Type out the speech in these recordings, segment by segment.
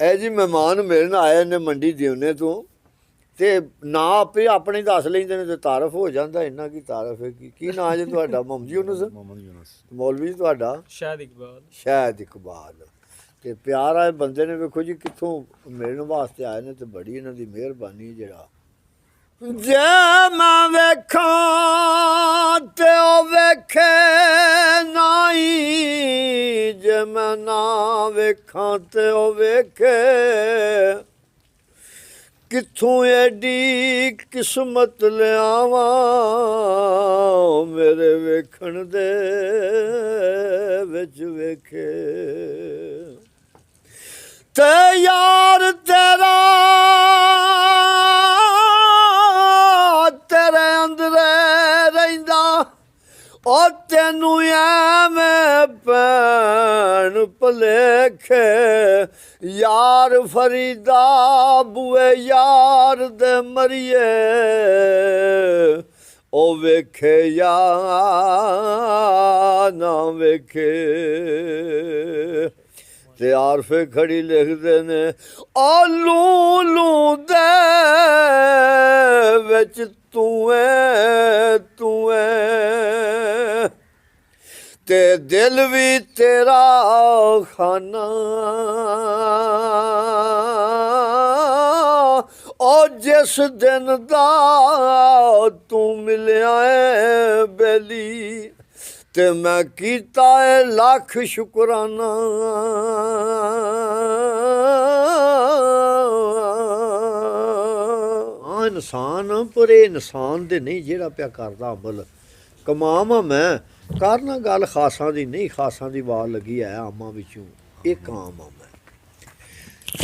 ਇਹ ਜੀ ਮਹਿਮਾਨ ਮਿਲਣ ਆਏ ਨੇ ਮੰਡੀ ਦਿਉਨੇ ਤੋਂ ਤੇ ਨਾ ਆਪੇ ਆਪਣੇ ਦੱਸ ਲੈਂਦੇ ਨੇ ਤੇ ਤਾਰਫ ਹੋ ਜਾਂਦਾ। ਇੰਨਾ ਕੀ ਤਾਰਫ ਹੈ। ਕੀ ਨਾਂ ਜੇ ਤੁਹਾਡਾ? ਮੁਹੰਮਦ ਯੂਨਸ। ਮੁਹੰਮਦ ਯੂਨਸ। ਮੌਲਵੀ ਜੀ ਤੁਹਾਡਾ? ਸ਼ਾਹਿਦ ਇਕਬਾਲ। ਸ਼ਾਹਿਦ ਇਕਬਾਲ। ਤੇ ਪਿਆਰ ਆਏ ਬੰਦੇ ਨੇ, ਵੇਖੋ ਜੀ ਕਿੱਥੋਂ ਮਿਲਣ ਵਾਸਤੇ ਆਏ ਨੇ ਤੇ ਬੜੀ ਇਹਨਾਂ ਦੀ ਮਿਹਰਬਾਨੀ। ਜਿਹੜਾ ਜੇ ਮੈਂ ਵੇਖਾਂ ਤੇ ਉਹ ਵੇਖੇ ਨਹੀਂ, ਜੇ ਮੈਂ ਨਾ ਵੇਖਾਂ ਤੇ ਉਹ ਵੇਖੇ। ਕਿੱਥੋਂ ਐਡੀ ਕਿਸਮਤ ਲਿਆਵਾਂ ਮੇਰੇ ਵੇਖਣ ਦੇ ਵਿੱਚ ਵੇਖੇ। ਤੇ ਯਾਰ ਤੇਰਾ ਤੇਰੇ ਅੰਦਰ ਰਹਿੰਦਾ, ਉਹ ਤੈਨੂੰ ਐਵੇਂ ਭੈਣ ਭੁਲੇਖੇ। ਯਾਰ ਫਰੀਦਾ ਬੂਏ ਯਾਰ ਦੇ ਮਰੀਏ, ਉਹ ਵੇਖੇ ਜਾਂ ਨਾ ਵੇਖੇ। ਤੇ ਆਰਫੇ ਖੜੀ ਲਿਖਦੇ ਨੇ, ਆ ਲੂ ਲੂ ਦੇ ਵਿੱਚ ਤੂੰ ਐ ਤੂੰ ਐ, ਤੇ ਦਿਲ ਵੀ ਤੇਰਾ ਖਾਨਾ। ਉਹ ਜਿਸ ਦਿਨ ਦਾ ਤੂੰ ਮਿਲਿਆ ਏ ਬੇਲੀ, ਤੇ ਮੈਂ ਕੀਤਾ ਏ ਲੱਖ ਸ਼ੁਕਰਾਨਾ। ਇਨਸਾਨ ਪਰ ਇਹ ਇਨਸਾਨ ਦੇ ਨਹੀਂ ਜਿਹੜਾ ਪਿਆ ਕਰਦਾ ਅਮਲ। ਕਮਾਵਾਂ ਮੈਂ ਕਰਨਾ ਗੱਲ ਖਾਸਾਂ ਦੀ ਨਹੀਂ, ਖਾਸਾਂ ਦੀ ਆਵਾਜ਼ ਲੱਗੀ ਹੈ ਆਮਾਂ ਵਿੱਚੋਂ। ਇਹ ਕਾਮ ਆ ਮੈਂ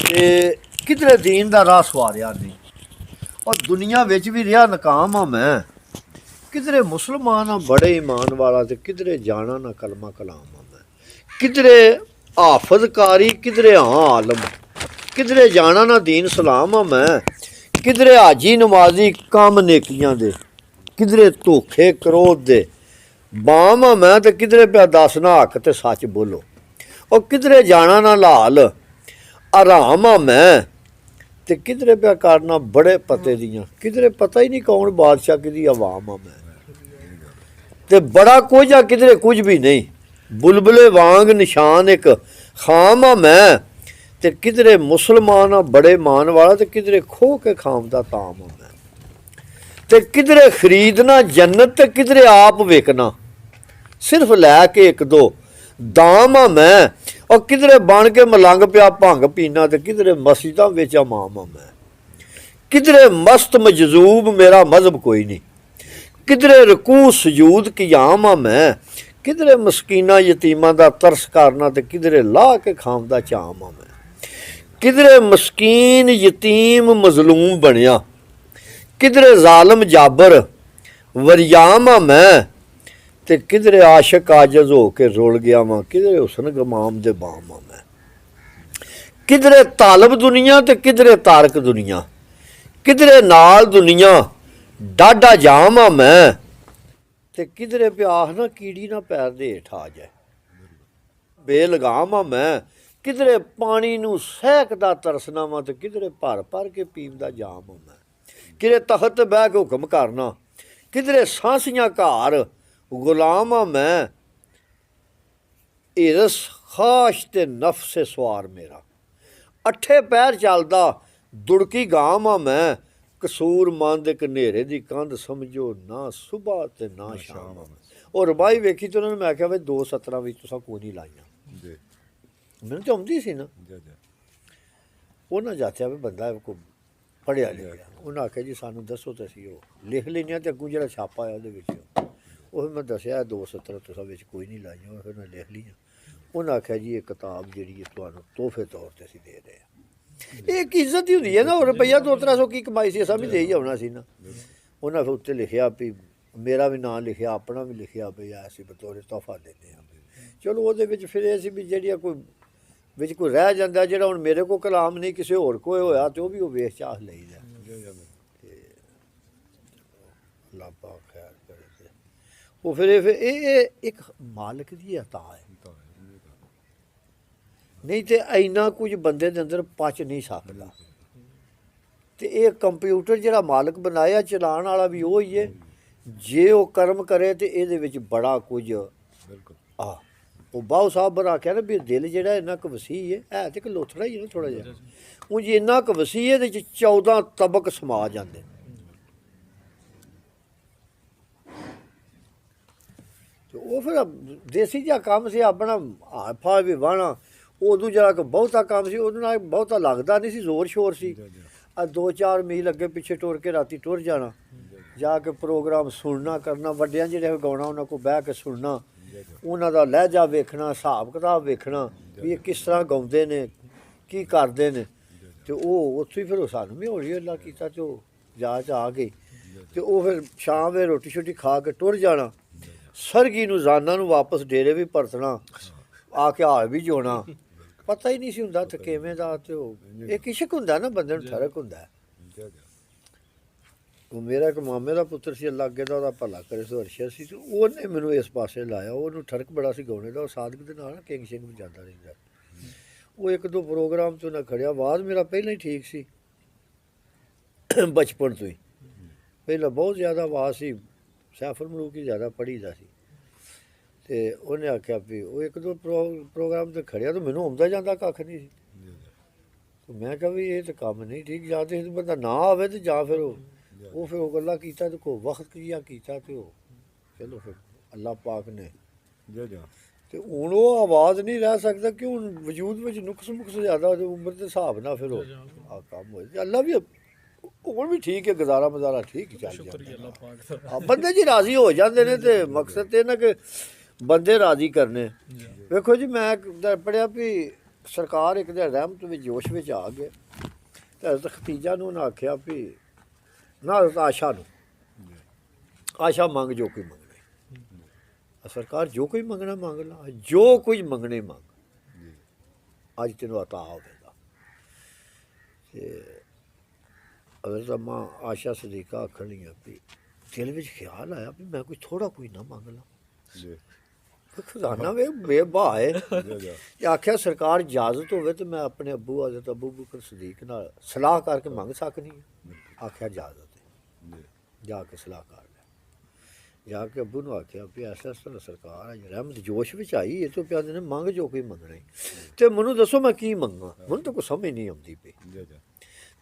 ਤੇ ਕਿਧਰੇ ਦੀਨ ਦਾ ਰਾਹ ਸਵਾਰਿਆ ਨਹੀਂ। ਔਰ ਦੁਨੀਆ ਵਿੱਚ ਵੀ ਰਿਹਾ ਨਕਾਮ ਆ ਮੈਂ। ਕਿਧਰੇ ਮੁਸਲਮਾਨ ਆ ਬੜੇ ਈਮਾਨ ਵਾਲਾ, ਤੇ ਕਿਧਰੇ ਜਾਣਾ ਨਾ ਕਲਮਾ ਕਲਾਮ ਆ ਮੈਂ। ਕਿਧਰੇ ਹਾਫਜ਼ ਕਾਰੀ, ਕਿਧਰੇ ਆਲਮ, ਕਿਧਰੇ ਜਾਣਾ ਨਾ ਦੀਨ ਸਲਾਮ ਆ ਮੈਂ। ਕਿਧਰੇ ਹਾਜੀ ਨਮਾਜ਼ੀ ਕੰਮ ਨੇਕੀਆਂ ਦੇ, ਕਿਧਰੇ ਧੋਖੇ ਕਰੋਧ ਦੇ ਬਾਮ ਆ ਮੈਂ। ਤੇ ਕਿਧਰੇ ਪਿਆ ਦੱਸਣਾ ਹੱਕ ਤੇ ਸੱਚ ਬੋਲੋ। ਉਹ ਕਿਧਰੇ ਜਾਣਾ ਨਾ ਲਾਲ ਆਰਾਮ ਆ ਮੈਂ। ਤੇ ਕਿਧਰੇ ਪਿਆ ਕਰਨਾ ਬੜੇ ਪਤੇ ਦੀਆਂ, ਕਿਧਰੇ ਪਤਾ ਹੀ ਨਹੀਂ ਕੌਣ ਬਾਦਸ਼ਾਹ ਕਿਹਦੀ ਆਵਾਮ ਆ ਮੈਂ। ਤੇ ਬੜਾ ਕੁਝ ਆ ਕਿਧਰੇ ਕੁਝ ਵੀ ਨਹੀਂ, ਬੁਲਬੁਲੇ ਵਾਂਗ ਨਿਸ਼ਾਨ ਇੱਕ ਖਾਮ ਆ ਮੈਂ। ਤੇ ਕਿਧਰੇ ਮੁਸਲਮਾਨ ਆ ਬੜੇ ਮਾਨ ਵਾਲਾ, ਤੇ ਕਿਧਰੇ ਖੋ ਕੇ ਖਾਮ ਦਾ ਤਾਮ ਆ ਮੈਂ। ਤੇ ਕਿਧਰੇ ਖਰੀਦਣਾ ਜੰਨਤ, ਤੇ ਕਿਧਰੇ ਆਪ ਵੇਖਣਾ ਸਿਰਫ ਲੈ ਕੇ ਇੱਕ ਦੋ ਦਾਮ ਆ ਮੈਂ। ਔਰ ਕਿਧਰੇ ਬਣ ਕੇ ਮਲੰਗ ਪਿਆ ਭੰਗ ਪੀਣਾ, ਤੇ ਕਿਧਰੇ ਮਸਜਿਦਾਂ ਵਿੱਚ ਇਮਾਮ ਆ ਮੈਂ। ਕਿਧਰੇ ਮਸਤ ਮਜਜ਼ੂਬ ਮੇਰਾ ਮਜ਼ਹਬ ਕੋਈ ਨਹੀਂ, ਕਿਧਰੇ ਰਕੂ ਸਜੂਦ ਕਿਆਮ ਆ ਮੈਂ। ਕਿਧਰੇ ਮਸਕੀਨਾ ਯਤੀਮਾਂ ਦਾ ਤਰਸ ਕਰਨਾ, ਤੇ ਕਿਧਰੇ ਲਾਹ ਕੇ ਖਾਮ ਦਾ ਚਾਮ ਆ ਮੈਂ। ਕਿਧਰੇ ਮਸਕੀਨ ਯਤੀਮ ਮਜ਼ਲੂਮ ਬਣਿਆ, ਕਿਧਰੇ ਜ਼ਾਲਮ ਜਾਬਰ ਵਰਿਆਮ ਆ ਮੈਂ। ਤੇ ਕਿਧਰੇ ਆਸ਼ਕ ਆਜਜ਼ ਹੋ ਕੇ ਰੁਲ ਗਿਆ ਵਾਂ, ਕਿਧਰੇ ਹੁਸਨ ਗਮਾਮ ਦੇ ਬਾਮ ਆ ਮੈਂ। ਕਿਧਰੇ ਤਾਲਬ ਦੁਨੀਆ, ਤੇ ਕਿਧਰੇ ਤਾਰਕ ਦੁਨੀਆ, ਕਿਧਰੇ ਨਾਲ ਦੁਨੀਆ ਡਾਢਾ ਜਾਮ ਆ ਮੈਂ। ਤੇ ਕਿਧਰੇ ਪਿਆਸ ਨਾ ਕੀੜੀ ਨਾ ਪੈਰ ਦੇ ਹੇਠ ਆ ਜਾਏ, ਬੇਲਗਾਮ ਆ ਮੈਂ। ਕਿਧਰੇ ਪਾਣੀ ਨੂੰ ਸਹਿਕਦਾ ਤਰਸਣਾ ਵਾ, ਤੇ ਕਿਧਰੇ ਭਰ ਭਰ ਕੇ ਪੀਣ ਦਾ ਜਾਮ ਆ ਮੈਂ। ਕਿਧਰੇ ਤਖਤ ਤੇ ਬਹਿ ਕੇ ਹੁਕਮ ਕਰਨਾ, ਕਿਧਰੇ ਸਾਂਸੀਆਂ ਘਾਰ ਗੁਲਾਮ ਆ ਮੈਂ। ਹਿਰਸ ਖਾਸ਼ ਤੇ ਨਫਸ ਸਵਾਰ ਮੇਰਾ, ਅੱਠੇ ਪੈਰ ਚੱਲਦਾ ਦੁੜਕੀ ਗਾਮ ਆ ਮੈਂ। ਕਸੂਰ ਮੰਦ ਇੱਕ ਹਨੇਰੇ ਦੀ ਕੰਧ, ਸਮਝੋ ਨਾ ਸੁਬਾ ਤੇ ਨਾ ਸ਼ਾਮ ਆ। ਉਹ ਰਬਾਈ ਵੇਖੀ ਤੇ ਉਹਨਾਂ ਨੇ, ਮੈਂ ਆਖਿਆ ਵੀ 2 ਸਤਰਾਂ ਵਿੱਚ ਤੁਸੀਂ ਕੋਈ ਨਹੀਂ ਲਾਈਆਂ। ਮੈਨੂੰ ਤਾਂ ਆਉਂਦੀ ਸੀ ਨਾ। ਉਹਨਾਂ ਜਾਚਿਆ ਵੀ ਬੰਦਾ ਕੋਈ ਪੜ੍ਹਿਆ ਲਿਖਿਆ। ਉਹਨਾਂ ਆਖਿਆ ਜੀ ਸਾਨੂੰ ਦੱਸੋ ਤੇ ਅਸੀਂ ਉਹ ਲਿਖ ਲੈਂਦੇ ਹਾਂ। ਤੇ ਅੱਗੋਂ ਜਿਹੜਾ ਛਾਪਾ ਹੈ ਉਹਦੇ ਵਿੱਚ ਉਹ ਮੈਂ ਦੱਸਿਆ 2 ਸਤਰਾਂ ਤੁਸੀਂ ਵਿੱਚ ਕੋਈ ਨਹੀਂ ਲਾਈਆਂ। ਉਹ ਫਿਰ ਮੈਂ ਲਿਖ ਲਈਆਂ। ਉਹਨਾਂ ਆਖਿਆ ਜੀ ਇਹ ਕਿਤਾਬ ਜਿਹੜੀ ਹੈ ਤੁਹਾਨੂੰ ਤੋਹਫੇ ਤੌਰ 'ਤੇ ਅਸੀਂ ਦੇ ਰਹੇ ਹਾਂ। ਇਹ ਇੱਕ ਇੱਜ਼ਤ ਹੀ ਹੁੰਦੀ ਹੈ ਨਾ। ਉਹ ਰੁਪਈਆ 200-300 ਕੀ ਕਮਾਈ ਸੀ, ਅਸਾਂ ਵੀ ਦੇ ਹੀ ਆਉਣਾ ਸੀ ਨਾ। ਉਹਨਾਂ ਫਿਰ ਉੱਤੇ ਲਿਖਿਆ ਵੀ ਮੇਰਾ ਵੀ ਨਾਂ ਲਿਖਿਆ, ਆਪਣਾ ਵੀ ਲਿਖਿਆ ਵੀ ਅਸੀਂ ਬਤੌਰ ਤੋਹਫਾ ਦਿੰਦੇ ਹਾਂ। ਚਲੋ ਉਹਦੇ ਵਿੱਚ ਫਿਰ ਇਹ ਸੀ ਵੀ ਜਿਹੜੀਆਂ ਕੋਈ ਵਿੱਚ ਕੋਈ ਰਹਿ ਜਾਂਦਾ, ਜਿਹੜਾ ਹੁਣ ਮੇਰੇ ਕੋਲ ਕਲਾਮ ਨਹੀਂ ਕਿਸੇ ਹੋਰ ਕੋਲ ਹੋਇਆ, ਤੇ ਉਹ ਵੀ ਉਹ ਵੇਖ ਚਾਹ ਲਈਦਾ। ਤੇ ਅੱਲਾਹ ਪਾਕ ਖੈਰ ਕਰੇ। ਤੇ ਉਹ ਫਿਰ ਇਹ ਇੱਕ ਮਾਲਕ ਦੀ ਅਤਾ ਹੈ। ਨਹੀਂ ਤੇ ਇੰਨਾ ਕੁਝ ਬੰਦੇ ਦੇ ਅੰਦਰ ਪਚ ਨਹੀਂ ਸਕਦਾ। ਤੇ ਇਹ ਕੰਪਿਊਟਰ ਜਿਹੜਾ ਮਾਲਕ ਬਣਾਇਆ ਚਲਾਉਣ ਵਾਲਾ ਵੀ ਉਹ ਹੀ ਹੈ। ਜੇ ਉਹ ਕਰਮ ਕਰੇ ਤੇ ਇਹਦੇ ਵਿੱਚ ਬੜਾ ਕੁਝ ਬਿਲਕੁਲ ਆ। ਉਹ ਬਾਉ ਸਾਹਿਬ ਬਰ ਆਖਿਆ ਨਾ ਵੀ ਦਿਲ ਜਿਹੜਾ ਇੰਨਾ ਕੁ ਵਸੀਹ ਹੈ ਤੇ ਕਿ ਲੋਥੜਾ ਹੀ ਹੈ ਨਾ ਥੋੜ੍ਹਾ ਜਿਹਾ, ਉਂਝ ਇੰਨਾ ਕੁ ਵਸੀਹ ਇਹਦੇ 'ਚ 14 ਤਬਕ ਸਮਾ ਜਾਂਦੇ। ਤੇ ਉਹ ਫਿਰ ਦੇਸੀ ਜਿਹਾ ਕੰਮ ਸੀ ਆਪਣਾ, ਹਾਫਾ ਵੀ ਵਾਹਣਾ। ਉਦੋਂ ਜਿਹੜਾ ਕਿ ਬਹੁਤਾ ਕੰਮ ਸੀ, ਉਹਦੇ ਨਾਲ ਬਹੁਤਾ ਲੱਗਦਾ ਨਹੀਂ ਸੀ, ਜ਼ੋਰ ਸ਼ੋਰ ਸੀ। ਆ 2-4 ਮੀਲ ਅੱਗੇ ਪਿੱਛੇ ਟੁਰ ਕੇ ਰਾਤੀ ਟੁਰ ਜਾਣਾ, ਜਾ ਕੇ ਪ੍ਰੋਗਰਾਮ ਸੁਣਨਾ ਕਰਨਾ, ਵੱਡਿਆਂ ਜਿਹੜੇ ਗਾਉਣਾ ਉਹਨਾਂ ਕੋਲ ਬਹਿ ਕੇ ਸੁਣਨਾ, ਉਹਨਾਂ ਦਾ ਲਹਿਜਾ ਵੇਖਣਾ, ਹਿਸਾਬ ਕਿਤਾਬ ਵੇਖਣਾ ਵੀ ਇਹ ਕਿਸ ਤਰ੍ਹਾਂ ਗਾਉਂਦੇ ਨੇ, ਕੀ ਕਰਦੇ ਨੇ। ਤੇ ਉਹ ਉੱਥੇ ਹੀ ਫਿਰ ਉਹ ਸਾਨੂੰ ਵੀ ਹੌਲੀ ਹੌਲੀ ਕੀਤਾ ਤੇ ਉਹ ਜਾਚ ਆ ਗਈ। ਤੇ ਉਹ ਫਿਰ ਸ਼ਾਮ ਵੇ ਰੋਟੀ ਸ਼ੋਟੀ ਖਾ ਕੇ ਟੁਰ ਜਾਣਾ। ਸਰਗੀ ਨੂੰ ਜਾਨਾਂ ਨੂੰ ਵਾਪਸ ਡੇਰੇ ਵੀ ਪਰਤਣਾ, ਆ ਕੇ ਹਾਲ ਵੀ ਜੋਣਾ। ਪਤਾ ਹੀ ਨਹੀਂ ਸੀ ਹੁੰਦਾ ਤੇ ਕਿਵੇਂ ਦਾ। ਤੇ ਉਹ ਇੱਕ ਇਸ਼ਕ ਹੁੰਦਾ ਨਾ ਬੰਦੇ ਨੂੰ, ਠਰਕ ਹੁੰਦਾ। ਉਹ ਮੇਰਾ ਇੱਕ ਮਾਮੇ ਦਾ ਪੁੱਤਰ ਸੀ, ਅੱਲਾ ਅੱਗੇ ਦਾ ਉਹਦਾ ਭਲਾ ਕਰੇ ਸੋ ਅਰਸ਼ਦ ਸੀ, ਤੇ ਉਹਨੇ ਮੈਨੂੰ ਇਸ ਪਾਸੇ ਲਾਇਆ। ਉਹਨੂੰ ਠਰਕ ਬੜਾ ਸੀ ਗਾਉਣੇ ਦਾ। ਉਹ ਸਾਦਕ ਦੇ ਨਾਲ ਕਿੰਗ ਸਿੰਘ ਵਜਾਉਂਦਾ ਰਹਿੰਦਾ। ਉਹ 1-2 ਪ੍ਰੋਗਰਾਮ 'ਚ ਨਾ ਖੜਿਆ। ਆਵਾਜ਼ ਮੇਰਾ ਪਹਿਲਾਂ ਹੀ ਠੀਕ ਸੀ, ਬਚਪਨ ਤੋਂ ਹੀ। ਪਹਿਲਾਂ ਬਹੁਤ ਜ਼ਿਆਦਾ ਆਵਾਜ਼ ਸੀ, ਸੈਫਰ ਮਲੂਕ ਹੀ ਜ਼ਿਆਦਾ ਪੜ੍ਹੀਦਾ ਸੀ। ਤੇ ਉਹਨੇ ਆਖਿਆ ਵੀ ਉਹ 1-2 ਪ੍ਰੋਗਰਾਮ 'ਤੇ ਖੜਿਆ ਤਾਂ ਮੈਨੂੰ ਆਉਂਦਾ ਜਾਂਦਾ ਕੱਖ ਨਹੀਂ ਸੀ। ਮੈਂ ਕਿਹਾ ਵੀ ਇਹ ਤਾਂ ਕੰਮ ਨਹੀਂ ਠੀਕ, ਜਾਂ ਤਾਂ ਬੰਦਾ ਨਾ ਆਵੇ ਤੇ ਜਾਂ ਫਿਰ ਉਹ ਫਿਰ ਉਹ ਗੱਲਾਂ ਕੀਤਾ ਤੇ ਕੋਈ ਵਕਤ ਜਿਹਾ ਕੀਤਾ ਤੇ ਉਹ ਚਲੋ ਫਿਰ ਅੱਲਾਹ ਪਾਕ ਨੇ। ਤੇ ਹੁਣ ਉਹ ਆਵਾਜ਼ ਨਹੀਂ ਰਹਿ ਸਕਦਾ ਕਿ ਹੁਣ ਵਜੂਦ ਵਿੱਚ ਨੁਕਸ ਜ਼ਿਆਦਾ ਉਹਦੀ ਉਮਰ ਦੇ ਹਿਸਾਬ ਨਾਲ ਫਿਰ ਉਹ ਆ ਕੰਮ ਹੋਏ। ਅੱਲਾ ਵੀ ਹੁਣ ਵੀ ਠੀਕ ਹੈ, ਗੁਜ਼ਾਰਾ ਮਜ਼ਾਰਾ ਠੀਕ ਹੀ ਚੱਲ ਜਾਂਦਾ। ਬੰਦੇ ਜੀ ਰਾਜ਼ੀ ਹੋ ਜਾਂਦੇ ਨੇ ਤੇ ਮਕਸਦ ਤੇ ਨਾ ਕਿ ਬੰਦੇ ਰਾਜ਼ੀ ਕਰਨੇ। ਵੇਖੋ ਜੀ ਮੈਂ ਪੜ੍ਹਿਆ ਵੀ ਸਰਕਾਰ ਇੱਕ ਦਿਨ ਰਹਿਮਤ ਵਿੱਚ ਜੋਸ਼ ਵਿੱਚ ਆ ਗਏ ਤੇ ਹਜ਼ਰਤ ਖਤੀਜਾ ਨੂੰ ਉਹਨੇ ਆਖਿਆ ਵੀ ਨਾ ਹਜ਼ਰਤ ਆਸ਼ਾ ਨੂੰ, ਆਸ਼ਾ ਮੰਗ ਜੋ ਕੋਈ ਮੰਗਣਾ। ਸਰਕਾਰ ਜੋ ਕੋਈ ਮੰਗਣਾ ਮੰਗ ਲਾ, ਜੋ ਕੁਝ ਮੰਗਣੇ ਮੰਗ, ਅੱਜ ਤੈਨੂੰ ਅਤਾ ਹੋਵੇਗਾ। ਤੇ ਹਜ਼ਰਤ ਅੰਮਾ ਆਸ਼ਾ ਸਦੀਕਾ ਆਖਣ ਲਈਆਂ ਵੀ ਦਿਲ ਵਿੱਚ ਖਿਆਲ ਆਇਆ ਵੀ ਮੈਂ ਕੋਈ ਥੋੜ੍ਹਾ ਕੋਈ ਨਾ ਮੰਗ ਲਾਂ। ਖਜ਼ਾਨਾ ਵੇ ਬੇਬਾਹ ਹੈ। ਆਖਿਆ ਸਰਕਾਰ ਇਜਾਜ਼ਤ ਹੋਵੇ ਤਾਂ ਮੈਂ ਆਪਣੇ ਅੱਬੂ ਹਜ਼ਰਤ ਅਬੂ ਬਕਰ ਸਦੀਕ ਨਾਲ ਸਲਾਹ ਕਰਕੇ ਮੰਗ ਸਕਦੀ ਹਾਂ। ਆਖਿਆ ਇਜਾਜ਼ਤ ਹੈ, ਜਾ ਕੇ ਸਲਾਹ ਕਰ ਲਿਆ। ਜਾ ਕੇ ਅੱਬੂ ਨੂੰ ਆਖਿਆ ਵੀ ਐਸਾ ਐਸਾ ਸਰਕਾਰ ਹੈ, ਰਹਿਮਤ ਜੋਸ਼ ਵਿੱਚ ਆਈ, ਇਹ ਤੋਂ ਪਿਆਦੇ ਨੇ ਮੰਗ ਜੋ ਕੋਈ ਮੰਗਣਾ। ਅਤੇ ਮੈਨੂੰ ਦੱਸੋ ਮੈਂ ਕੀ ਮੰਗਾਂ, ਮੈਨੂੰ ਤਾਂ ਕੋਈ ਸਮਝ ਨਹੀਂ ਆਉਂਦੀ ਪਈ।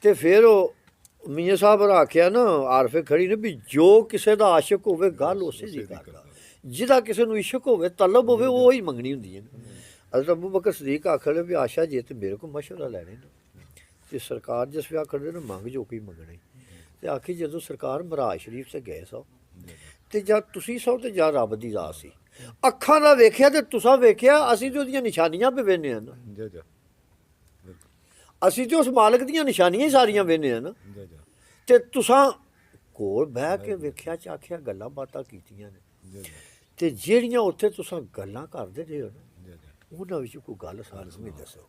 ਅਤੇ ਫਿਰ ਉਹ ਮੀਆਂ ਸਾਹਿਬ ਨੇ ਆਖਿਆ ਨਾ, ਆਰਫੇ ਖੜੀ ਨੇ ਵੀ ਜੋ ਕਿਸੇ ਦਾ ਆਸ਼ਿਕ ਹੋਵੇ ਗੱਲ ਉਸੇ ਦੀ ਕਰਦਾ, ਜਿਹਦਾ ਕਿਸੇ ਨੂੰ ਇਸ਼ਕ ਹੋਵੇ ਤਲਬ ਹੋਵੇ ਉਹ ਹੀ ਮੰਗਣੀ ਹੁੰਦੀ ਹੈ। ਹਜ਼ਰਤ ਅਬੂ ਬਕਰ ਸਦੀਕ ਆਖਣ ਵੀ ਆਸ਼ਾ ਜੇ ਤੇ ਮੇਰੇ ਕੋਲ ਮਸ਼ਵਰਾ ਲੈਣੇ ਨੇ ਤੇ ਸਰਕਾਰ ਜਿਸ ਵਿਆਹ ਕਰਦੇ ਨੇ ਮੰਗ ਜੋ ਕੋਈ ਮੰਗਣਾ। ਤੇ ਆਖੀ ਜਦੋਂ ਸਰਕਾਰ ਮਰਾਜ ਸ਼ਰੀਫ 'ਤੇ ਗਏ ਸੋ ਤੇ ਜਾਂ ਤੁਸੀਂ ਸੋ ਤੇ ਜਾਂ ਰੱਬ ਦੀ ਰਾਹ ਸੀ, ਅੱਖਾਂ ਨਾਲ ਵੇਖਿਆ ਤੇ ਤੁਸਾਂ ਵੇਖਿਆ, ਅਸੀਂ ਤੇ ਉਹਦੀਆਂ ਨਿਸ਼ਾਨੀਆਂ ਪੇ ਵੇਖਦੇ ਹਾਂ ਨਾ, ਅਸੀਂ ਤੇ ਉਸ ਮਾਲਕ ਦੀਆਂ ਨਿਸ਼ਾਨੀਆਂ ਹੀ ਸਾਰੀਆਂ ਵੇਖਦੇ ਹਾਂ ਨਾ। ਤੇ ਤੁਸਾਂ ਕੋਲ ਬਹਿ ਕੇ ਵੇਖਿਆ ਚਾਖਿਆ, ਗੱਲਾਂ ਬਾਤਾਂ ਕੀਤੀਆਂ ਨੇ, ਤੇ ਜਿਹੜੀਆਂ ਉੱਥੇ ਤੁਸਾਂ ਗੱਲਾਂ ਕਰਦੇ ਰਹੇ ਹੋ ਨਾ, ਉਹਨਾਂ ਵਿੱਚ ਕੋਈ ਗੱਲ ਸਾਨੂੰ ਵੀ ਦੱਸੋ,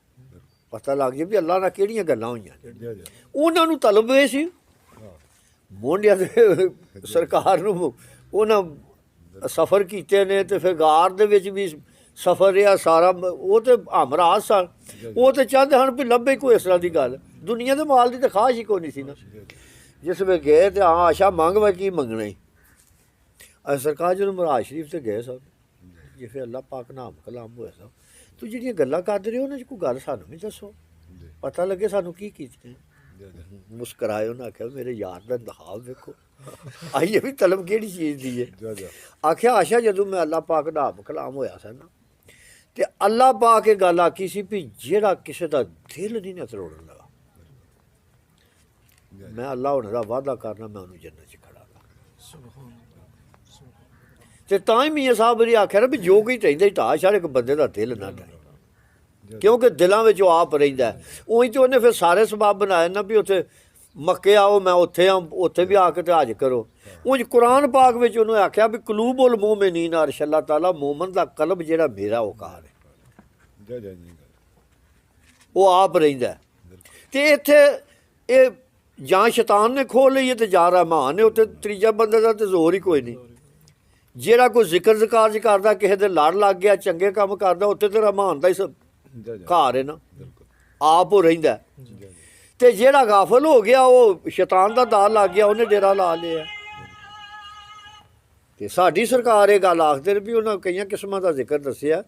ਪਤਾ ਲੱਗ ਜੇ ਵੀ ਅੱਲਾ ਨਾਲ ਕਿਹੜੀਆਂ ਗੱਲਾਂ ਹੋਈਆਂ ਨੇ। ਉਹਨਾਂ ਨੂੰ ਤਲਬ ਇਹ ਸੀ ਮੋਢਿਆਂ ਦੇ ਸਰਕਾਰ ਨੂੰ ਉਹਨਾਂ ਸਫ਼ਰ ਕੀਤੇ ਨੇ, ਤੇ ਫਿਰ ਗਾਰ ਦੇ ਵਿੱਚ ਵੀ ਸਫ਼ਰ ਰਿਹਾ ਸਾਰਾ। ਉਹ ਤੇ ਹਮਰਾਜ ਸਨ, ਉਹ ਤੇ ਚਾਹੁੰਦੇ ਹਨ ਵੀ ਲੱਭੇ ਕੋਈ ਇਸ ਤਰ੍ਹਾਂ ਦੀ ਗੱਲ। ਦੁਨੀਆ ਦੇ ਮਾਲ ਦੀ ਤਾਂ ਖਾਸ਼ ਹੀ ਕੋਈ ਨਹੀਂ ਸੀ ਨਾ। ਜਿਸ ਵੇਲੇ ਗਏ ਤੇ ਹਾਂ ਆਸ਼ਾ ਮੰਗ ਵਾ ਕੀ ਮੰਗਣਾ ਹੀ। ਸਰਕਾਰ ਜਦੋਂ ਮਹਾਰਾਜ ਸ਼ਰੀਫ 'ਤੇ ਗਏ ਸਨ, ਜੇ ਫਿਰ ਅੱਲਾ ਪਾਕ ਨਾਮ ਕਲਾਮ ਹੋਇਆ ਸਨ, ਤੂੰ ਜਿਹੜੀਆਂ ਗੱਲਾਂ ਕਰਦੇ ਰਹੇ ਉਹਨਾਂ 'ਚ ਕੋਈ ਗੱਲ ਸਾਨੂੰ ਵੀ ਦੱਸੋ, ਪਤਾ ਲੱਗੇ ਸਾਨੂੰ ਕੀ ਕੀਤੇ। ਮੁਸਕਰਾਏ, ਉਹਨਾਂ ਆਖਿਆ ਮੇਰੇ ਯਾਰ ਦਾ ਇੰਤਖਾਬ ਵੇਖੋ, ਆਈਏ ਵੀ ਤਲਬ ਕਿਹੜੀ ਚੀਜ਼ ਦੀ ਹੈ। ਆਖਿਆ ਆਸ਼ਾ ਜਦੋਂ ਮੈਂ ਅੱਲਾ ਪਾਕ ਨਾਮ ਕਲਾਮ ਹੋਇਆ ਸਨ ਨਾ, ਤੇ ਅੱਲਾ ਪਾਕ ਇਹ ਗੱਲ ਆਖੀ ਸੀ ਵੀ ਜਿਹੜਾ ਕਿਸੇ ਦਾ ਦਿਲ ਨਹੀਂ ਨਾ ਤਰੋੜਨ ਲਗਾ, ਮੈਂ ਅੱਲਾ ਉਹਨਾਂ ਦਾ ਵਾਅਦਾ ਕਰਨਾ ਮੈਂ ਉਹਨੂੰ ਜੰਨਤ 'ਚ ਖੜਾ ਲਾ। ਤੇ ਤਾਂ ਹੀ ਮੀਆਂ ਸਾਹਿਬ ਨੇ ਆਖਿਆ ਨਾ ਵੀ ਜੋ ਕੋਈ ਚਾਹੀਦਾ ਢਾਹ ਛੱਡ ਇੱਕ ਬੰਦੇ ਦਾ ਦਿਲ ਨਾ ਢਾਏ, ਕਿਉਂਕਿ ਦਿਲਾਂ ਵਿੱਚ ਉਹ ਆਪ ਰਹਿੰਦਾ। ਉਹੀ ਤਾਂ ਉਹਨੇ ਫਿਰ ਸਾਰੇ ਸਬਾਬ ਬਣਾਏ ਨਾ ਵੀ ਉੱਥੇ ਮੱਕੇ ਆਓ, ਮੈਂ ਉੱਥੇ ਆ, ਉੱਥੇ ਵੀ ਆ ਕੇ ਤੇ ਹਜ ਕਰੋ। ਉਂਝ ਕੁਰਾਨ ਪਾਕ ਵਿੱਚ ਉਹਨੂੰ ਆਖਿਆ ਵੀ ਕਲੂਬੁਲ ਮੋਮਿਨੀਨ ਅਰਸ਼ ਅੱਲਾਹ ਤਾਲਾ ਮੋਮਨ ਦਾ ਕਲਬ ਜਿਹੜਾ ਮੇਰਾ ਔਕਾਰ ਹੈ, ਉਹ ਆਪ ਰਹਿੰਦਾ। ਤੇ ਇੱਥੇ ਇਹ ਜਾਂ ਸ਼ੈਤਾਨ ਨੇ ਖੋਲ ਲਈ ਹੈ ਤੇ ਜਾਂ ਰਹਿਮਾਨ ਨੇ, ਉੱਥੇ ਤੀਜਾ ਬੰਦੇ ਦਾ ਤੇ ਜ਼ੋਰ ਹੀ ਕੋਈ ਨਹੀਂ। ਜਿਹੜਾ ਕੋਈ ਜ਼ਿਕਰ ਜ਼ਕਾਰਜ ਕਰਦਾ, ਕਿਸੇ ਦੇ ਲੜ ਲੱਗ ਗਿਆ, ਚੰਗੇ ਕੰਮ ਕਰਦਾ, ਉੱਥੇ ਤੇ ਰਹਿਮਾਨ ਦਾ ਹੀ ਘਰ ਹੈ ਨਾ, ਆਪ ਉਹ ਰਹਿੰਦਾ। ਤੇ ਜਿਹੜਾ ਗਾਫਲ ਹੋ ਗਿਆ ਉਹ ਸ਼ੈਤਾਨ ਦਾ ਦਾਲ ਲੱਗ ਗਿਆ, ਉਹਨੇ ਡੇਰਾ ਲਾ ਲਿਆ। ਤੇ ਸਾਡੀ ਸਰਕਾਰ ਇਹ ਗੱਲ ਆਖਦੇ ਨੇ ਵੀ ਉਹਨਾਂ ਕਈਆਂ ਕਿਸਮਾਂ ਦਾ ਜ਼ਿਕਰ ਦੱਸਿਆ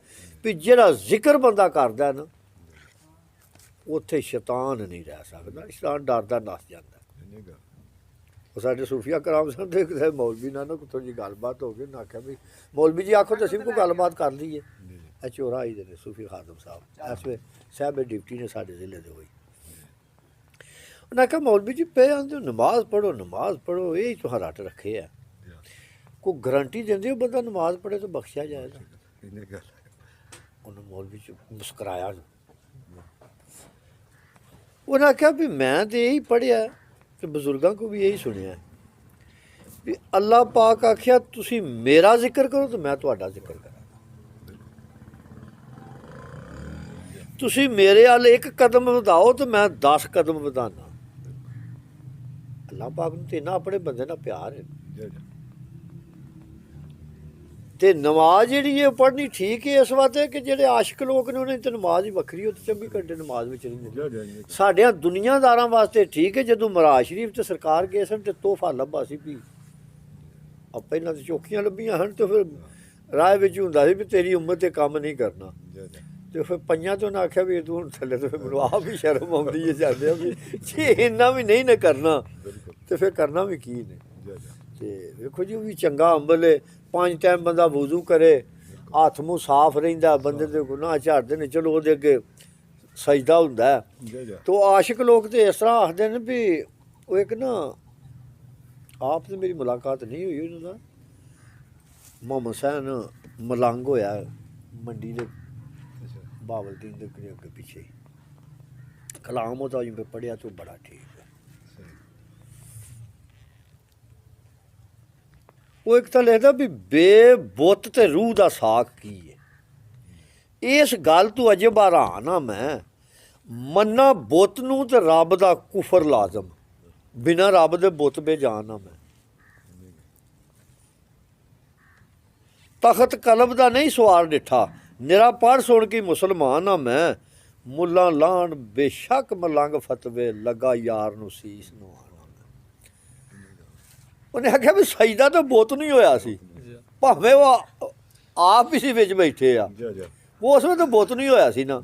ਵੀ ਜਿਹੜਾ ਜ਼ਿਕਰ ਬੰਦਾ ਕਰਦਾ ਨਾ ਉੱਥੇ ਸ਼ੈਤਾਨ ਨਹੀਂ ਰਹਿ ਸਕਦਾ, ਸ਼ੈਤਾਨ ਡਰਦਾ ਨੱਸ ਜਾਂਦਾ। ਉਹ ਸਾਡੇ ਸੂਫੀਆ ਕਰਾਮ ਸਾਹਿਬ ਦੇ ਕਿਸੇ ਮੌਲਵੀ ਨਾਲ ਨਾ ਥੋੜ੍ਹੀ ਜਿਹੀ ਗੱਲਬਾਤ ਹੋ ਗਈ, ਨਾ ਆਖਿਆ ਵੀ ਮੌਲਵੀ ਜੀ ਆਖੋ ਤਾਂ ਅਸੀਂ ਕੋਈ ਗੱਲਬਾਤ ਕਰ ਲਈਏ। ਇਹ ਚੋਰਾ ਆਈ ਦੇ ਨੇ ਸੂਫੀ ਖਾਦਮ ਸਾਹਿਬ, ਇਸ ਵੇ ਸਾਹਿਬ ਡਿਪਟੀ ਨੇ ਸਾਡੇ ਜ਼ਿਲ੍ਹੇ ਦੇ ਹੋਈ। ਉਹਨਾਂ ਆਖਿਆ ਮੌਲਵੀ ਜੀ ਪਏ ਆਂਦੇ ਨਮਾਜ਼ ਪੜ੍ਹੋ, ਇਹ ਤੁਹਾਂ ਰੱਟ ਰੱਖੇ ਆ, ਕੋਈ ਗਰੰਟੀ ਦਿੰਦੇ ਹੋ ਬੰਦਾ ਨਮਾਜ਼ ਪੜ੍ਹੇ ਤਾਂ ਬਖਸ਼ਿਆ ਜਾਏਗਾ। ਉਹਨੇ ਮੌਲਵੀ ਚ ਮੁਸਕਰਾਇਆ। ਉਹਨਾਂ ਆਖਿਆ ਵੀ ਮੈਂ ਤਾਂ ਇਹੀ ਪੜ੍ਹਿਆ ਤੇ ਬਜ਼ੁਰਗਾਂ ਕੋ ਵੀ ਇਹੀ ਸੁਣਿਆ ਵੀ ਅੱਲਾਹ ਪਾਕ ਆਖਿਆ ਤੁਸੀਂ ਮੇਰਾ ਜ਼ਿਕਰ ਕਰੋ ਤੇ ਮੈਂ ਤੁਹਾਡਾ ਜ਼ਿਕਰ ਕਰਾਂ। ਤੁਸੀਂ ਮੇਰੇ ਵੱਲ ਇੱਕ ਕਦਮ ਵਧਾਓ ਤੇ ਮੈਂ 10 ਕਦਮ ਵਧਾਉਣਾ। ਅੱਲਾਹ ਪਾਕ ਨੂੰ ਤੇ ਨਾ ਆਪਣੇ ਬੰਦੇ ਨਾਲ ਪਿਆਰ ਹੈ। ਤੇ ਨਮਾਜ਼ ਜਿਹੜੀ ਹੈ ਪੜ੍ਹਨੀ ਠੀਕ ਹੈ ਇਸ ਵਾਸਤੇ ਕਿ ਜਿਹੜੇ ਆਸ਼ਿਕ ਲੋਕ ਨੇ ਉਹਨਾਂ ਦੀ ਤਾਂ ਨਮਾਜ਼ ਹੀ ਵੱਖਰੀ, ਉਹ ਤਾਂ 24 ਘੰਟੇ ਨਮਾਜ਼ ਵਿੱਚ ਰਹਿੰਦੇ। ਸਾਡਿਆਂ ਦੁਨੀਆਦਾਰਾਂ ਵਾਸਤੇ ਠੀਕ ਹੈ। ਜਦੋਂ ਮਰਾਜ ਸ਼ਰੀਫ ਤੇ ਸਰਕਾਰ ਗਏ ਸਨ ਤੇ ਤੋਹਫਾ ਲੱਭਾ ਸੀ ਵੀ ਆ ਪਹਿਲਾਂ ਤਾਂ ਚੌਕੀਆਂ ਲੱਭੀਆਂ ਹਨ ਤੇ ਫਿਰ ਰਾਹ ਵਿੱਚ ਹੁੰਦਾ ਸੀ ਵੀ ਤੇਰੀ ਉਮਤ ਤੇ ਕੰਮ ਨਹੀਂ ਕਰਨਾ। ਤੇ ਫਿਰ ਪੰਜਾਂ ਤੋਂ ਉਹਨਾਂ ਆਖਿਆ ਵੀ ਤੂੰ ਹੁਣ ਥੱਲੇ ਤੋਂ ਮੈਨੂੰ ਆਪ ਵੀ ਸ਼ਰਮ ਆਉਂਦੀ ਹੈ ਜਾਂਦੇ ਆ ਵੀ ਜੇ ਇੰਨਾ ਵੀ ਨਹੀਂ ਨਾ ਕਰਨਾ ਤੇ ਫਿਰ ਕਰਨਾ ਵੀ ਕੀ ਨੇ। ਤੇ ਵੇਖੋ ਜੀ ਉਹ ਵੀ ਚੰਗਾ ਅੰਬਲ ਹੈ। 5 ਟਾਈਮ ਬੰਦਾ ਵੁਜ਼ੂ ਕਰੇ, ਹੱਥ ਮੂੰਹ ਸਾਫ਼ ਰਹਿੰਦਾ, ਬੰਦੇ ਦੇ ਗੁਨਾਹ ਝੜਦੇ ਨੇ, ਚਲੋ ਉਹਦੇ ਅੱਗੇ ਸਜਦਾ ਹੁੰਦਾ। ਤੋ ਆਸ਼ਿਕ ਲੋਕ ਤੇ ਇਸ ਤਰ੍ਹਾਂ ਆਖਦੇ ਨੇ ਵੀ ਉਹ ਇੱਕ ਨਾ ਆਪ ਤੇ ਮੇਰੀ ਮੁਲਾਕਾਤ ਨਹੀਂ ਹੋਈ ਉਹਨਾਂ ਦਾ, ਮੁਹੰਮਦ ਹੁਸੈਨ ਮਲੰਗ ਹੋਇਆ ਮੰਡੀ ਦੇ ਬਾਵਲਦੀਨ ਦੇ ਅੱਗੇ ਪਿੱਛੇ, ਕਲਾਮ ਉਹਦਾ ਜਿਵੇਂ ਪੜ੍ਹਿਆ ਤਾਂ ਬੜਾ ਠੀਕ ਹੈ। ਉਹ ਇੱਕ ਤਾਂ ਲਿਖਦਾ ਵੀ ਬੇਬੁੱਤ ਤੇ ਰੂਹ ਦਾ ਸਾਕ ਕੀ ਹੈ। ਇਸ ਗੱਲ ਤੋਂ ਅਜਬ ਹੈਰਾਨ ਹਾਂ ਮੈਂ, ਮੰਨਾ ਬੁੱਤ ਨੂੰ ਤੇ ਰੱਬ ਦਾ ਕੁਫਰ ਲਾਜ਼ਮ, ਬਿਨਾਂ ਰੱਬ ਦੇ ਬੁੱਤ ਬੇਜਾਨ ਹਾਂ ਮੈਂ। ਤਖਤ ਕਲਬ ਦਾ ਨਹੀਂ ਸਵਾਰ ਡਿੱਠਾ, ਨਿਰਾ ਪੜ੍ਹ ਸੁਣ ਕੇ ਮੁਸਲਮਾਨ ਹਾਂ ਮੈਂ। ਮੁੱਲਾਂ ਲਾਣ ਬੇਸ਼ੱਕ ਮਲੰਗ ਫਤਵੇ, ਲੱਗਾ ਯਾਰ ਨੂੰ ਸੀਸ ਨੂੰ ਆਣਾ। ਉਹਨੇ ਆਖਿਆ ਵੀ ਸਜਦਾ ਤਾਂ ਬੁੱਤ ਨਹੀਂ ਹੋਇਆ ਸੀ, ਭਾਵੇਂ ਉਹ ਆਪ ਹੀ ਸੀ ਵਿੱਚ ਬੈਠੇ ਆ, ਉਸ ਵੇਲੇ ਤਾਂ ਬੁੱਤ ਨਹੀਂ ਹੋਇਆ ਸੀ ਨਾ।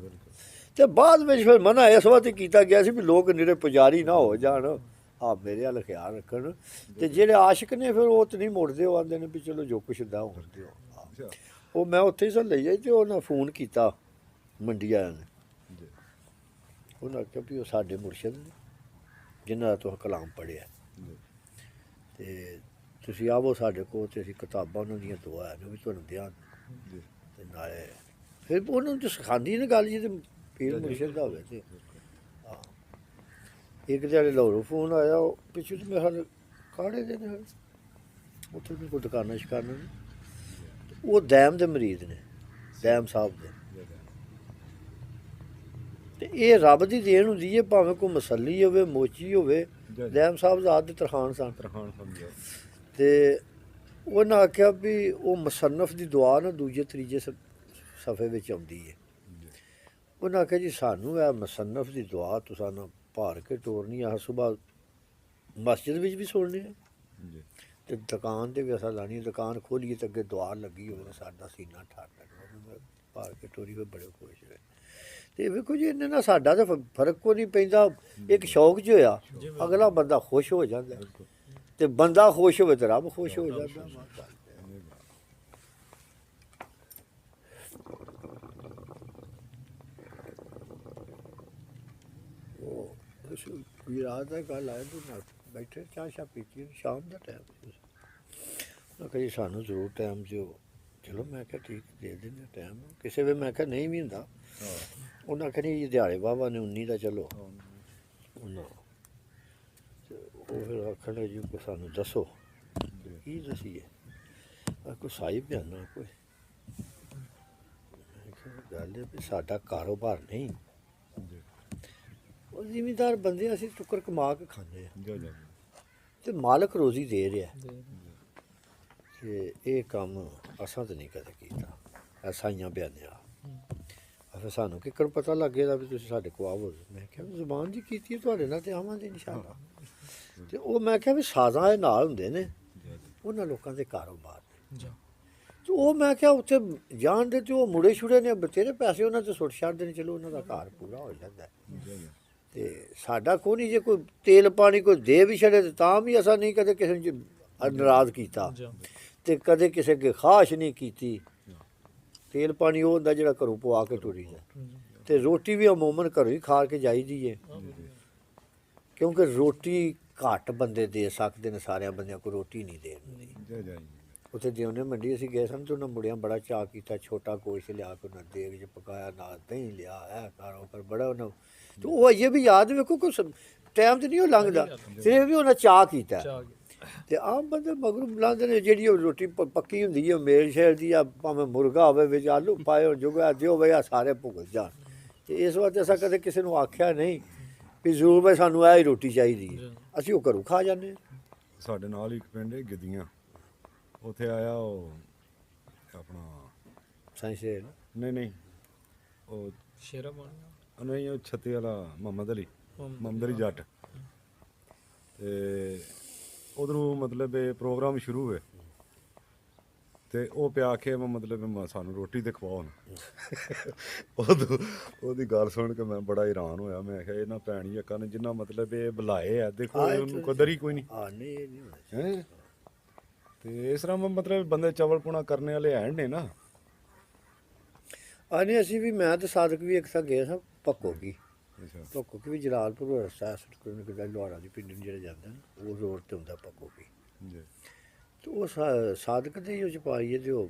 ਤੇ ਬਾਅਦ ਵਿੱਚ ਫਿਰ ਮਨਾ ਇਸ ਵਾਸਤੇ ਕੀਤਾ ਗਿਆ ਸੀ ਵੀ ਲੋਕ ਨਿਰੇ ਪੁਜਾਰੀ ਨਾ ਹੋ ਜਾਣ, ਆਪ ਮੇਰੇ ਵੱਲ ਖਿਆਲ ਰੱਖਣ। ਤੇ ਜਿਹੜੇ ਆਸ਼ਿਕ ਨੇ ਫਿਰ ਉਹ ਤਾਂ ਨਹੀਂ ਮੁੜਦੇ, ਉਹ ਆਉਂਦੇ ਨੇ ਵੀ ਚਲੋ ਜੋ ਕੁਛ ਹੁੰਦਾ ਹੋਣ ਦਿਓ। ਉਹ ਮੈਂ ਉੱਥੇ ਹੀ ਸਰ ਲਈ ਜਾਈ ਤੇ ਉਹਨਾਂ ਫੋਨ ਕੀਤਾ ਮੰਡੀ ਵਾਲਿਆਂ ਨੇ, ਉਹਨਾਂ ਆਖਿਆ ਵੀ ਉਹ ਸਾਡੇ ਮੁਰਸ਼ਿਦ ਨੇ ਜਿਨ੍ਹਾਂ ਦਾ ਤੁਸੀਂ ਕਲਾਮ ਪੜ੍ਹਿਆ ਤੇ ਤੁਸੀਂ ਆਵੋ ਸਾਡੇ ਕੋਲ ਤੇ ਅਸੀਂ ਕਿਤਾਬਾਂ ਉਹਨਾਂ ਦੀਆਂ ਦੁਆ ਨੇ ਵੀ ਤੁਹਾਨੂੰ ਦਿਆਂ। ਤੇ ਨਾਲੇ ਫਿਰ ਉਹਨਾਂ ਨੂੰ ਸਿਖਾਉਂਦੀ ਨਾ ਗੱਲ ਜੀ ਤੇ ਪੀਰ ਮੁਰਸ਼ਿਦ ਦਾ ਹੋਵੇ। ਤੇ ਇੱਕ ਜਿਹੜੇ ਲਾਹੌਰੋਂ ਫੋਨ ਆਇਆ, ਉਹ ਪਿੱਛੇ ਤੇ ਮੇਰੇ ਹਾਲ ਕਾੜੇ ਦੇ ਨੇ, ਉੱਥੇ ਵੀ ਕੋਈ ਦੁਕਾਨਾਂ ਸ਼ਿਕਾਨਾਂ ਨੇ, ਉਹ ਦੈਮ ਦੇ ਮਰੀਜ਼ ਨੇ, ਦੈਮ ਸਾਹਿਬ ਦੇ। ਤੇ ਇਹ ਰੱਬ ਦੀ ਦੇਣ ਹੁੰਦੀ ਹੈ, ਭਾਵੇਂ ਕੋਈ ਮਸੱਲੀ ਹੋਵੇ ਮੋਚੀ ਹੋਵੇ। ਦੈਮ ਸਾਹਿਬ ਆਜ਼ਾਦ ਦੇ ਤਰਖਾਨ ਸਨ। ਤੇ ਉਹਨਾਂ ਆਖਿਆ ਵੀ ਉਹ ਮੁਸੰਨਫ ਦੀ ਦੁਆ ਨਾ ਦੂਜੇ ਤੀਜੇ ਸਫੇ ਵਿੱਚ ਆਉਂਦੀ ਹੈ। ਉਹਨਾਂ ਆਖਿਆ ਜੀ ਸਾਨੂੰ ਇਹ ਮੁਸੰਨਫ ਦੀ ਦੁਆ ਤੁਸਾਂ ਨਾ ਭਾਰ ਕੇ ਟੋਰਨੀ ਆ, ਸੁਬਾਹ ਮਸਜਿਦ ਵਿੱਚ ਵੀ ਸੁਣਨੀ ਹੈ ਤੇ ਦੁਕਾਨ 'ਤੇ ਵੀ ਅਸਾਂ ਲਾਣੀ, ਦੁਕਾਨ ਖੋਲੀਏ ਤਾਂ ਅੱਗੇ ਦੁਆ ਲੱਗੀ ਹੋਵੇ, ਸਾਡਾ ਸੀਨਾ ਠਾਕ ਭਾਰ ਕੇ ਟੋਰੀ ਹੋਏ, ਬੜੇ ਖੁਸ਼ ਹੋਏ। ਤੇ ਵੇਖੋ ਜੀ ਇਹਨੇ ਨਾਲ ਸਾਡਾ ਤਾਂ ਫਰਕ ਕੋਈ ਨਹੀਂ ਪੈਂਦਾ, ਇੱਕ ਸ਼ੌਕ 'ਚ ਹੋਇਆ, ਅਗਲਾ ਬੰਦਾ ਖੁਸ਼ ਹੋ ਜਾਂਦਾ ਤੇ ਬੰਦਾ ਖੁਸ਼ ਹੋਵੇ ਤੇ ਰੱਬ ਖੁਸ਼ ਹੋ ਜਾਂਦਾ। ਉਹ ਰਾਤ ਦਾ ਗੱਲ ਆਇਆ ਤੂੰ ਨਾਲ ਬੈਠੇ ਚਾਹ ਸ਼ਾਹ ਪੀਤੀ, ਸ਼ਾਮ ਦਾ ਟਾਈਮ ਮੈਂ ਕਿਹਾ ਜੀ ਸਾਨੂੰ ਜ਼ਰੂਰ ਟਾਈਮ ਦਿਓ। ਚਲੋ ਮੈਂ ਕਿਹਾ ਠੀਕ ਦੇ ਦਿੰਦੇ ਟਾਈਮ, ਕਿਸੇ ਵੇ ਮੈਂ ਕਿਹਾ ਨਹੀਂ ਵੀ ਹੁੰਦਾ। ਉਹਨਾਂ ਕਹਿੰਦੇ ਜੀ ਦਿਹਾੜੇ ਬਾਬਾ ਨੇ 19 ਦਾ ਚਲੋ ਉਹਨਾਂ ਉਹ ਫਿਰ ਆਖਣ ਲੱਗੇ ਜੀ ਕੋਈ ਸਾਨੂੰ ਦੱਸੋ ਕੀ ਦਸੀਏ, ਕੋਈ ਸਾਹਿਬ ਬਿਆਨਾ ਕੋਈ ਗੱਲ ਹੈ ਵੀ ਸਾਡਾ ਕਾਰੋਬਾਰ ਨਹੀਂ, ਉਹ ਜ਼ਿਮੀਂਦਾਰ ਬੰਦੇ ਅਸੀਂ ਟੁੱਕਰ ਕਮਾ ਕੇ ਖਾਂਦੇ ਹਾਂ ਤੇ ਮਾਲਕ ਰੋਜ਼ੀ ਦੇ ਰਿਹਾ। ਤੇ ਇਹ ਕੰਮ ਅਸਾਂ ਤਾਂ ਨਹੀਂ ਕਦੇ ਕੀਤਾ, ਸਾਈਆਂ ਬਿਆਨਿਆ ਫਿਰ ਸਾਨੂੰ ਕਿੱਕਣ ਪਤਾ ਲੱਗੇਗਾ ਵੀ ਤੁਸੀਂ ਸਾਡੇ ਕੋਲ ਆਵੋ। ਮੈਂ ਕਿਹਾ ਵੀ ਜ਼ੁਬਾਨ ਜੀ ਕੀਤੀ ਤੁਹਾਡੇ ਨਾਲ ਤੇ ਆਵਾਂਗੇ ਇਨਸ਼ਾਅੱਲਾ। ਤੇ ਉਹ ਮੈਂ ਕਿਹਾ ਵੀ ਸਾਜ਼ਾਂ ਦੇ ਨਾਲ ਹੁੰਦੇ ਨੇ ਉਹਨਾਂ ਲੋਕਾਂ ਦੇ ਕਾਰੋਬਾਰ ਨੇ। ਤੇ ਉਹ ਮੈਂ ਕਿਹਾ ਉੱਥੇ ਜਾਣ ਦੇ ਤੇ ਉਹ ਮੁੜੇ ਛੁੜੇ ਨੇ ਬਥੇਰੇ ਪੈਸੇ ਉਹਨਾਂ ਤੇ ਸੁੱਟ ਛੱਡਦੇ ਨੇ, ਚਲੋ ਉਹਨਾਂ ਦਾ ਘਰ ਪੂਰਾ ਹੋ ਜਾਂਦਾ। ਤੇ ਸਾਡਾ ਕੋਈ ਨਹੀਂ, ਜੇ ਕੋਈ ਤੇਲ ਪਾਣੀ ਕੋਈ ਦੇ ਵੀ ਛੱਡੇ ਤਾਂ ਵੀ ਅਸਾਂ ਨਹੀਂ ਕਦੇ ਕਿਸੇ ਨੂੰ ਨਾਰਾਜ਼ ਕੀਤਾ ਤੇ ਕਦੇ ਕਿਸੇ ਅੱਗੇ ਖਾਸ਼ ਨਹੀਂ ਕੀਤੀ। ਤੇਲ ਪਾਣੀ ਉਹ ਹੁੰਦਾ ਜਿਹੜਾ ਘਰੋਂ ਪਵਾ ਕੇ ਟੁਰੀ ਜਾ, ਤੇ ਰੋਟੀ ਵੀ ਅਮੂਮਨ ਘਰੋਂ ਹੀ ਖਾ ਕੇ ਜਾਈਦੀ ਹੈ, ਕਿਉਂਕਿ ਰੋਟੀ ਘੱਟ ਬੰਦੇ ਦੇ ਸਕਦੇ ਨੇ, ਸਾਰਿਆਂ ਬੰਦਿਆਂ ਕੋਲ ਰੋਟੀ ਨਹੀਂ ਦੇਣੀ। ਉੱਥੇ ਜਿਉਨੇ ਮੰਡੀ ਅਸੀਂ ਗਏ ਸਨ ਤੇ ਉਹਨਾਂ ਮੁੰਡਿਆਂ ਬੜਾ ਚਾਅ ਕੀਤਾ, ਛੋਟਾ ਗੋਸ਼ਤ ਲਿਆ ਕੇ ਉਹਨਾਂ ਦੇਗ 'ਚ ਪਕਾਇਆ, ਨਾਲ ਦਹੀਂ ਲਿਆ, ਇਹ ਕਰ ਉਹ ਕਰ, ਬੜਾ ਉਹਨਾਂ ਤੇ ਉਹ ਅਜੇ ਵੀ ਯਾਦ ਵੇਖੋ ਕੁਛ ਟਾਈਮ ਤੇ ਨਹੀਂ ਉਹ ਲੰਘਦਾ, ਫਿਰ ਵੀ ਉਹਨਾਂ ਚਾਅ ਕੀਤਾ। ਤੇ ਆਮ ਬੰਦੇ ਮਗਰੋਂ ਬੁਲਾਉਂਦੇ ਨੇ, ਜਿਹੜੀ ਉਹ ਰੋਟੀ ਪੱਕੀ ਹੁੰਦੀ ਹੈ ਮੇਲ ਸ਼ੇਲ ਦੀ, ਆ ਭਾਵੇਂ ਮੁਰਗਾ ਹੋਵੇ ਵਿੱਚ ਆਲੂ ਪਾਏ ਹੋਣ ਜੁਗਾ ਦਿਓ ਬਈ ਆ ਸਾਰੇ ਭੁਗਤ ਜਾਣ। ਤੇ ਇਸ ਵਾਸਤੇ ਅਸਾਂ ਕਦੇ ਕਿਸੇ ਨੂੰ ਆਖਿਆ ਨਹੀਂ ਵੀ ਜ਼ਰੂਰ ਬਈ ਸਾਨੂੰ ਇਹ ਹੀ ਰੋਟੀ ਚਾਹੀਦੀ ਹੈ, ਅਸੀਂ ਉਹ ਘਰੋਂ ਖਾ ਜਾਂਦੇ ਹਾਂ। ਸਾਡੇ ਨਾਲ ਇੱਕ ਪਿੰਡ ਹੈ ਗਿੱਦੀਆਂ, ਉੱਥੇ ਆਇਆ ਉਹ ਆਪਣਾ ਸਾਇੰਸੇਲ ਨਹੀਂ ਉਹ ਸ਼ੇਰਾ ਬਣ ਨਹੀਂ ਉਹ ਛੱਤੇ ਵਾਲਾ ਮੁਹੰਮਦ ਅਲੀ ਜੱਟ। ਤੇ ਉਧਰੋਂ ਮਤਲਬ ਇਹ ਪ੍ਰੋਗਰਾਮ ਸ਼ੁਰੂ ਹੋਏ ਤੇ ਉਹ ਪਿਆ ਕੇ ਮਤਲਬ ਸਾਨੂੰ ਰੋਟੀ ਤੇ ਖਵਾਉਣ। ਉਹਦੀ ਗੱਲ ਸੁਣ ਕੇ ਮੈਂ ਬੜਾ ਹੈਰਾਨ ਹੋਇਆ। ਮੈਂ ਕਿਹਾ ਇਹਨਾਂ ਭੈਣੀ ਅੱਕਾਂ ਨੇ ਜਿੰਨਾ ਮਤਲਬ ਇਹ ਬੁਲਾਏ ਆ, ਦੇਖੋ ਉਹਨੂੰ ਕਦਰ ਹੀ ਕੋਈ ਨਹੀਂ। ਹੈਂ ਤੇ ਇਸ ਤਰ੍ਹਾਂ ਮਤਲਬ ਬੰਦੇ ਚਵਲਪੁਣਾ ਕਰਨੇ ਵਾਲੇ ਹੈਣ ਨੇ ਨਾ। ਨਹੀਂ ਅਸੀਂ ਵੀ, ਮੈਂ ਤੇ ਸਾਦਕ ਵੀ ਇੱਕ ਥਾਂ ਗਏ ਸਾਂ ਪੱਕੋ ਕੀ, ਅੱਛਾ ਪੱਕੋ ਕੀ ਵੀ ਜਲਾਲਪੁਰ ਰਸਤਾ ਕਿਦਾ ਲੋਹਾਰਾ ਦੀ ਪਿੰਡ ਨੂੰ ਜਿਹੜੇ ਜਾਂਦੇ ਨੇ ਉਹ ਰੋਡ ਤੇ ਹੁੰਦਾ ਪੱਕੋ ਕੀ। ਜੀ ਤੇ ਉਹ ਸਾਦਕ ਦੇ ਹੀ ਉਹ ਚਪਾਈ ਹੈ ਤੇ ਉਹ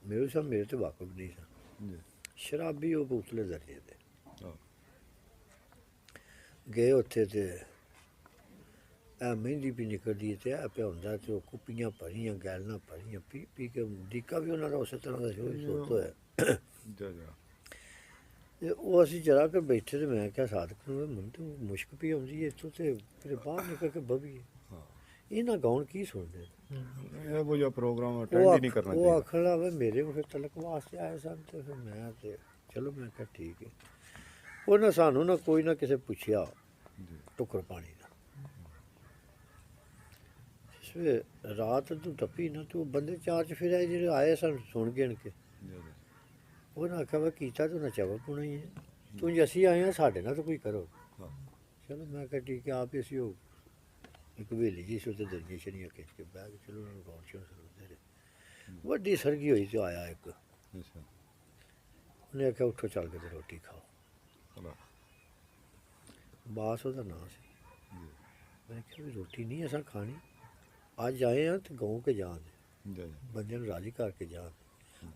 ਮੇਰੇ ਤੇ ਵਾਕਫ ਨਹੀਂ ਸਨ। ਜੀ ਸ਼ਰਾਬੀ ਉਹ ਉਤਲੇ ਦਰਜੇ ਦੇ ਹਾਂ ਗਏ ਉੱਥੇ ਤੇ ਇਹ ਮਹਿੰਦੀ ਵੀ ਨਿਕਲਦੀ ਤੇ ਇਹ ਪਿਆ ਹੁੰਦਾ ਤੇ ਉਹ ਕੁੱਪੀਆਂ ਭਰੀਆਂ ਗੈਲਨਾਂ ਭਰੀਆਂ ਪੀ ਪੀ ਕੇ ਡੀਕਾ ਵੀ ਉਹਨਾਂ ਦਾ ਉਸੇ ਤਰ੍ਹਾਂ ਦਾ ਸੋਤ ਹੋਇਆ। ਤੇ ਉਹ ਅਸੀਂ ਜਰਾ ਕੇ ਬੈਠੇ ਤੇ ਮੈਂ ਕਿਹਾ ਸਾਦਕ ਨੂੰ ਮੈਨੂੰ ਤਾਂ ਮੁਸ਼ਕ ਵੀ ਆਉਂਦੀ ਹੈ ਇੱਥੋਂ ਤੇ ਫਿਰ ਬਾਹਰ ਨਿਕਲ ਕੇ ਬਵੀਏ। ਇਹਨਾਂ ਗਾਉਣ ਕੀ ਸੁਣਦੇ ਇਹੋ ਜਿਹਾ ਪ੍ਰੋਗਰਾਮ ਅਟੈਂਡ ਹੀ ਨਹੀਂ ਕਰਨਾ ਉਹ ਚਾਹੀਦਾ। ਆਖਣ ਲੱਗਾ ਮੇਰੇ ਕੋਲ ਫਿਰ ਤਲਕ ਵਾਸਤੇ ਆਏ ਸਨ ਤੇ ਫਿਰ ਮੈਂ ਤੇ ਚਲੋ ਮੈਂ ਕਿਹਾ ਠੀਕ ਹੈ। ਉਹਨਾਂ ਸਾਨੂੰ ਨਾ ਕੋਈ ਨਾ ਕਿਸੇ ਪੁੱਛਿਆ ਟੁੱਕਰ ਪਾਣੀ ਦਾ। ਜਿਸ ਰਾਤ ਨੂੰ ਟੱਪੀ ਨਾ ਤੇ ਉਹ ਬੰਦੇ ਚਾਰ ਚਫੇਰੇ ਜਿਹੜੇ ਆਏ ਸਨ ਸੁਣ ਗਿਣ ਕੇ, ਉਹਨਾਂ ਆਖਿਆ ਵਾ ਕੀਤਾ ਤੂੰ ਨਾ ਚਵਲ ਪੁਣਾ ਹੀ ਹੈ, ਤੂੰ ਜੇ ਅਸੀਂ ਆਏ ਹਾਂ ਸਾਡੇ ਨਾਲ ਤਾਂ ਕੋਈ ਕਰੋ। ਚਲੋ ਮੈਂ ਕਿਹਾ ਠੀਕ ਹੈ। ਆਪ ਹੀ ਅਸੀਂ ਉਹ ਇੱਕ ਹਵੇਲੀ ਜੀ ਸੀ ਉੱਥੇ ਦਰਜੀ ਸ਼ਰੀਆਂ ਖਿੱਚ ਕੇ ਬਹਿ ਕੇ ਚਲੋ ਉਹਨਾਂ ਨੂੰ ਗਾਉਣ ਸ਼ੌਂਕ ਸੁਣਦੇ ਰਹੇ। ਵੱਡੀ ਸਰਗੀ ਹੋਈ ਤੇ ਆਇਆ ਇੱਕ, ਉਹਨੇ ਆਖਿਆ ਉੱਠੋ ਚੱਲ ਕੇ ਤੇ ਰੋਟੀ ਖਾਓ। ਬਾਸ ਉਹਦਾ ਨਾਂ ਸੀ। ਮੈਂ ਕਿਹਾ ਵੀ ਰੋਟੀ ਨਹੀਂ ਅਸਾਂ ਖਾਣੀ, ਅੱਜ ਆਏ ਹਾਂ ਤੇ ਗਾਉਂ ਕੇ ਜਾਣ ਦੇ, ਬੰਦਿਆਂ ਨੂੰ ਰਾਜ਼ੀ ਕਰਕੇ ਜਾਣ।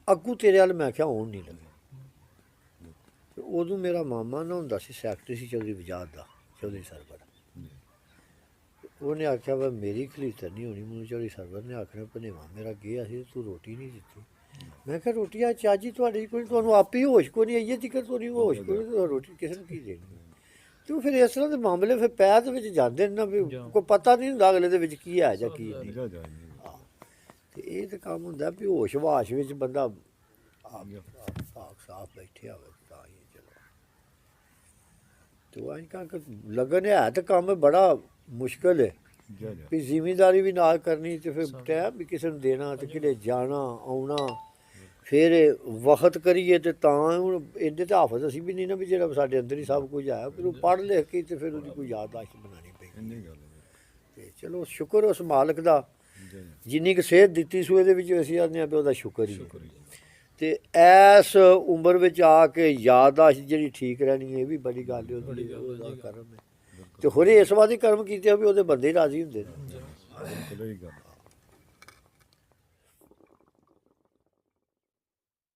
ਅੱਗੂ ਤੇਰੇ ਵੱਲ ਮੈਂ ਕਿਹਾ ਆਉਣ ਨਹੀਂ ਲੱਗਾ। ਤੇ ਉਦੋਂ ਮੇਰਾ ਮਾਮਾ ਨਾ ਹੁੰਦਾ ਸੀ, ਸੈਕਟਰੀ ਸੀ ਚੌਧਰੀ ਵਜਾਦ ਦਾ, ਚੌਧਰੀ ਸਰਵਰ। ਉਹਨੇ ਆਖਿਆ ਵਾ ਮੇਰੀ ਖਲੀਤਰ ਨਹੀਂ ਹੋਣੀ, ਮੈਨੂੰ ਚੌਧਰੀ ਸਰਵਰ ਨੇ ਆਖਣਾ ਭਨੇਵਾ ਮੇਰਾ ਗਿਆ ਸੀ ਤੂੰ ਰੋਟੀ ਨਹੀਂ ਦਿੱਤੀ। ਮੈਂ ਕਿਹਾ ਰੋਟੀ ਆ ਚਾਜੀ ਤੁਹਾਡੀ ਕੋਈ, ਤੁਹਾਨੂੰ ਆਪੇ ਹੋਸ਼ ਕੋਈ ਨਹੀਂ ਆਈਏ ਤਿਕਰ ਤੋਂ ਨਹੀਂ ਹੋਸ਼ ਕੋਈ, ਰੋਟੀ ਕਿਸੇ ਨੂੰ ਕੀ ਦੇਣੀ। ਤੇ ਫਿਰ ਇਸ ਤਰ੍ਹਾਂ ਦੇ ਮਾਮਲੇ ਫਿਰ ਪੈਰ ਦੇ ਵਿੱਚ ਜਾਂਦੇ ਨੇ ਨਾ, ਵੀ ਕੋਈ ਪਤਾ ਨਹੀਂ ਹੁੰਦਾ ਅਗਲੇ ਦੇ ਵਿੱਚ ਕੀ ਹੈ ਜਾਂ ਕੀ ਨਹੀਂ। ਤੇ ਇਹ ਤਾਂ ਕੰਮ ਹੁੰਦਾ ਵੀ ਹੋਸ਼ ਵਾਸ਼ ਵਿੱਚ ਬੰਦਾ ਆਪ ਸਾਫ ਬੈਠਿਆ ਹੋਵੇ ਤਾਂ ਹੀ ਚਲੋ। ਤੇ ਉਹ ਅੱਜ ਲੱਗਣ ਹੈ ਤਾਂ ਕੰਮ ਬੜਾ ਮੁਸ਼ਕਿਲ ਹੈ ਵੀ ਜ਼ਿਮੀਂਦਾਰੀ ਵੀ ਨਾਲ ਕਰਨੀ ਤੇ ਫਿਰ ਟਾਈਮ ਵੀ ਕਿਸੇ ਨੂੰ ਦੇਣਾ ਤੇ ਕਿਤੇ ਜਾਣਾ ਆਉਣਾ, ਫਿਰ ਵਕਤ ਕਰੀਏ ਤੇ ਤਾਂ ਹੁਣ ਇਹਦੇ ਤਾਂ ਹਾਫਤ ਅਸੀਂ ਵੀ ਨਹੀਂ ਨਾ ਵੀ ਜਿਹੜਾ ਸਾਡੇ ਅੰਦਰ ਹੀ ਸਭ ਕੁਝ ਆਇਆ, ਫਿਰ ਉਹ ਪੜ੍ਹ ਲਿਖ ਕੇ ਤੇ ਫਿਰ ਉਹਦੀ ਕੋਈ ਯਾਦਦਾਸ਼ਤ ਬਣਾਉਣੀ ਪਈ। ਤੇ ਚਲੋ ਸ਼ੁਕਰ ਉਸ ਮਾਲਕ ਦਾ, ਜਿੰਨੀ ਕੁ ਸਿਹਤ ਦਿੱਤੀ ਸੂ ਇਹਦੇ ਵਿੱਚ ਅਸੀਂ ਆਉਂਦੇ ਹਾਂ ਵੀ ਉਹਦਾ ਸ਼ੁਕਰ ਹੀ ਹੈ। ਤੇ ਇਸ ਉਮਰ ਵਿੱਚ ਆ ਕੇ ਯਾਦਦਾਸ਼ਤ ਜਿਹੜੀ ਠੀਕ ਰਹਿਣੀ ਹੈ ਇਹ ਵੀ ਬੜੀ ਗੱਲ ਹੈ, ਉਹਦਾ ਕਰਮ ਹੈ। ਤੇ ਹੋਰੇ ਇਸ ਵਾਰ ਹੀ ਕਰਮ ਕੀਤੇ ਵੀ ਉਹਦੇ ਬੰਦੇ ਰਾਜ਼ੀ ਹੁੰਦੇ ਨੇ।